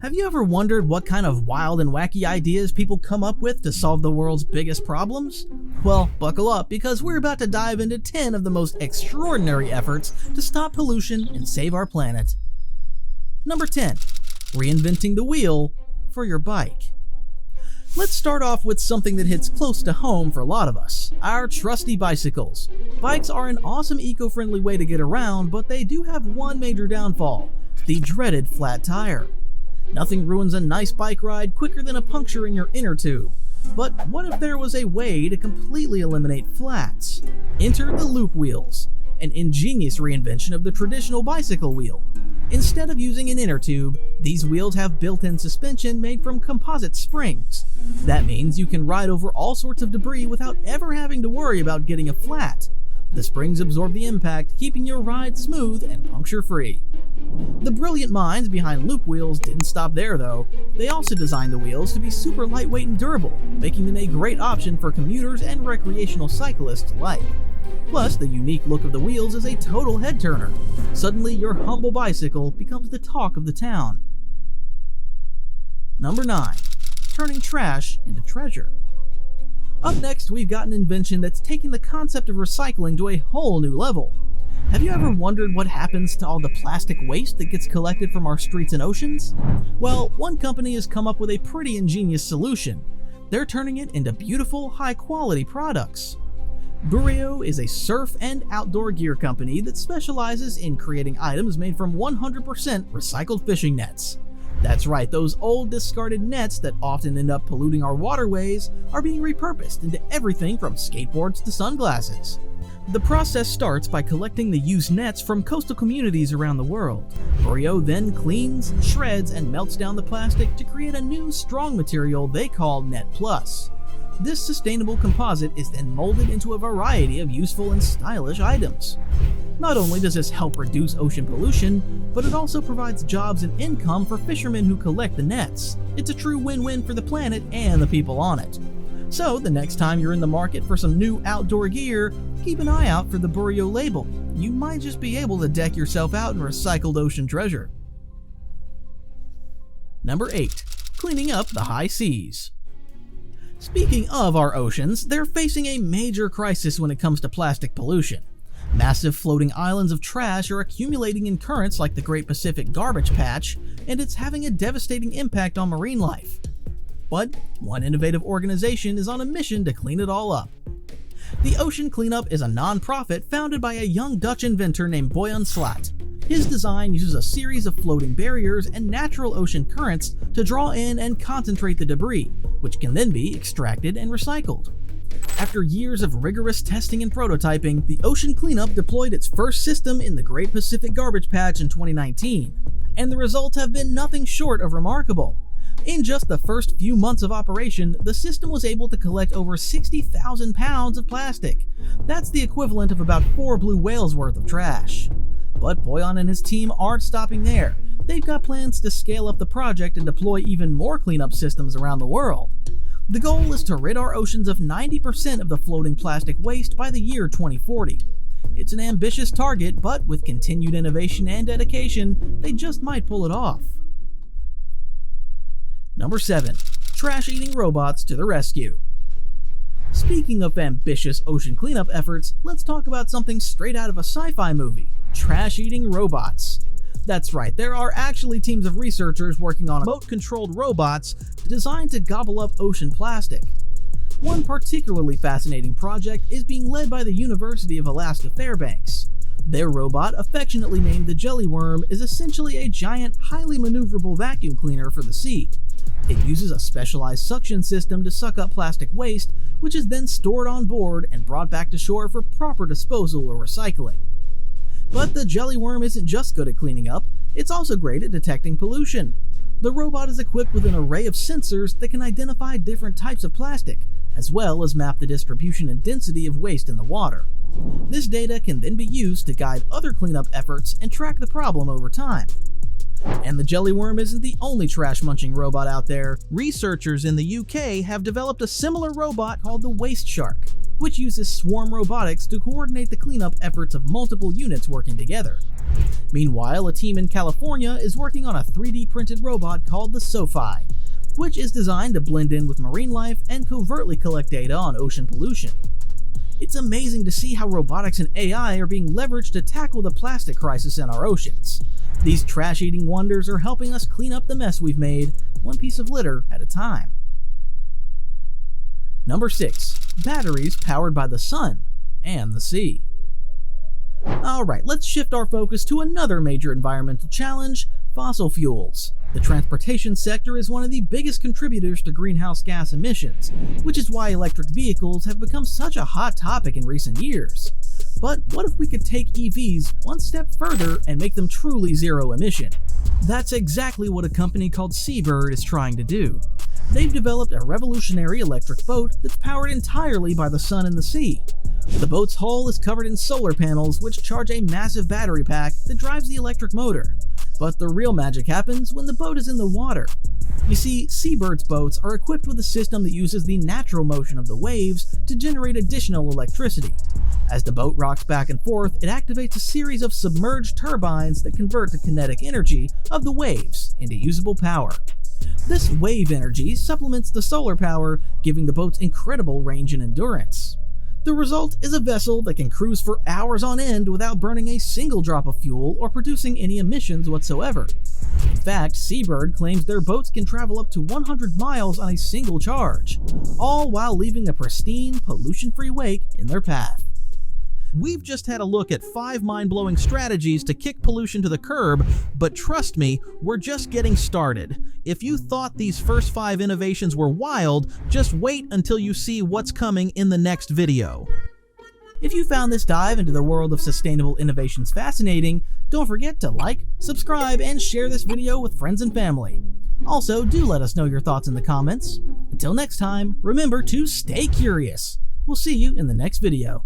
Have you ever wondered what kind of wild and wacky ideas people come up with to solve the world's biggest problems? Well, buckle up because we're about to dive into 10 of the most extraordinary efforts to stop pollution and save our planet. Number 10. Reinventing the wheel for your bike. Let's start off with something that hits close to home for a lot of us, our trusty bicycles. Bikes are an awesome eco-friendly way to get around, but they do have one major downfall, the dreaded flat tire. Nothing ruins a nice bike ride quicker than a puncture in your inner tube. But what if there was a way to completely eliminate flats? Enter the loop wheels, an ingenious reinvention of the traditional bicycle wheel. Instead of using an inner tube, these wheels have built-in suspension made from composite springs. That means you can ride over all sorts of debris without ever having to worry about getting a flat. The springs absorb the impact, keeping your ride smooth and puncture-free. The brilliant minds behind loop wheels didn't stop there though. They also designed the wheels to be super lightweight and durable, making them a great option for commuters and recreational cyclists alike. Plus, the unique look of the wheels is a total head-turner. Suddenly, your humble bicycle becomes the talk of the town. Number 9. Turning trash into treasure. Up next, we've got an invention that's taking the concept of recycling to a whole new level. Have you ever wondered what happens to all the plastic waste that gets collected from our streets and oceans? Well, one company has come up with a pretty ingenious solution. They're turning it into beautiful, high-quality products. Bureo is a surf and outdoor gear company that specializes in creating items made from 100% recycled fishing nets. That's right, those old discarded nets that often end up polluting our waterways are being repurposed into everything from skateboards to sunglasses. The process starts by collecting the used nets from coastal communities around the world. Bureo then cleans, shreds, and melts down the plastic to create a new strong material they call Net Plus. This sustainable composite is then molded into a variety of useful and stylish items. Not only does this help reduce ocean pollution, but it also provides jobs and income for fishermen who collect the nets. It's a true win-win for the planet and the people on it. So, the next time you're in the market for some new outdoor gear, keep an eye out for the Bureo label. You might just be able to deck yourself out in recycled ocean treasure. Number 8. Cleaning up the high seas. Speaking of our oceans, they're facing a major crisis when it comes to plastic pollution. Massive floating islands of trash are accumulating in currents like the Great Pacific Garbage Patch, and it's having a devastating impact on marine life. But one innovative organization is on a mission to clean it all up. The Ocean Cleanup is a non-profit founded by a young Dutch inventor named Boyan Slat. His design uses a series of floating barriers and natural ocean currents to draw in and concentrate the debris, which can then be extracted and recycled. After years of rigorous testing and prototyping, the Ocean Cleanup deployed its first system in the Great Pacific Garbage Patch in 2019, and the results have been nothing short of remarkable. In just the first few months of operation, the system was able to collect over 60,000 pounds of plastic. That's the equivalent of about 4 blue whales worth of trash. But Boyan and his team aren't stopping there. They've got plans to scale up the project and deploy even more cleanup systems around the world. The goal is to rid our oceans of 90% of the floating plastic waste by the year 2040. It's an ambitious target, but with continued innovation and dedication, they just might pull it off. Number 7. Trash-eating robots to the rescue. Speaking of ambitious ocean cleanup efforts, let's talk about something straight out of a sci-fi movie: trash-eating robots. That's right, there are actually teams of researchers working on remote-controlled robots designed to gobble up ocean plastic. One particularly fascinating project is being led by the University of Alaska Fairbanks. Their robot, affectionately named the Jellyworm, is essentially a giant, highly maneuverable vacuum cleaner for the sea. It uses a specialized suction system to suck up plastic waste, which is then stored on board and brought back to shore for proper disposal or recycling. But the Jellyworm isn't just good at cleaning up, it's also great at detecting pollution. The robot is equipped with an array of sensors that can identify different types of plastic, as well as map the distribution and density of waste in the water. This data can then be used to guide other cleanup efforts and track the problem over time. And the Jellyworm isn't the only trash-munching robot out there. Researchers in the UK have developed a similar robot called the Waste Shark. which uses swarm robotics to coordinate the cleanup efforts of multiple units working together. Meanwhile, a team in California is working on a 3D printed robot called the SOFI, which is designed to blend in with marine life and covertly collect data on ocean pollution. It's amazing to see how robotics and AI are being leveraged to tackle the plastic crisis in our oceans. These trash-eating wonders are helping us clean up the mess we've made, one piece of litter at a time. Number 6. Batteries powered by the sun and the sea. Alright, let's shift our focus to another major environmental challenge: fossil fuels. The transportation sector is one of the biggest contributors to greenhouse gas emissions, which is why electric vehicles have become such a hot topic in recent years. But what if we could take EVs one step further and make them truly zero emission? That's exactly what a company called Seabird is trying to do. They've developed a revolutionary electric boat that's powered entirely by the sun and the sea. The boat's hull is covered in solar panels which charge a massive battery pack that drives the electric motor. But the real magic happens when the boat is in the water. You see, Seabird's boats are equipped with a system that uses the natural motion of the waves to generate additional electricity. As the boat rocks back and forth, it activates a series of submerged turbines that convert the kinetic energy of the waves into usable power. This wave energy supplements the solar power, giving the boats incredible range and endurance. The result is a vessel that can cruise for hours on end without burning a single drop of fuel or producing any emissions whatsoever. In fact, Seabird claims their boats can travel up to 100 miles on a single charge, all while leaving a pristine, pollution-free wake in their path. We've just had a look at 5 mind-blowing strategies to kick pollution to the curb, but trust me, we're just getting started. If you thought these first 5 innovations were wild, just wait until you see what's coming in the next video. If you found this dive into the world of sustainable innovations fascinating, don't forget to like, subscribe, and share this video with friends and family. Also, do let us know your thoughts in the comments. Until next time, remember to stay curious. We'll see you in the next video.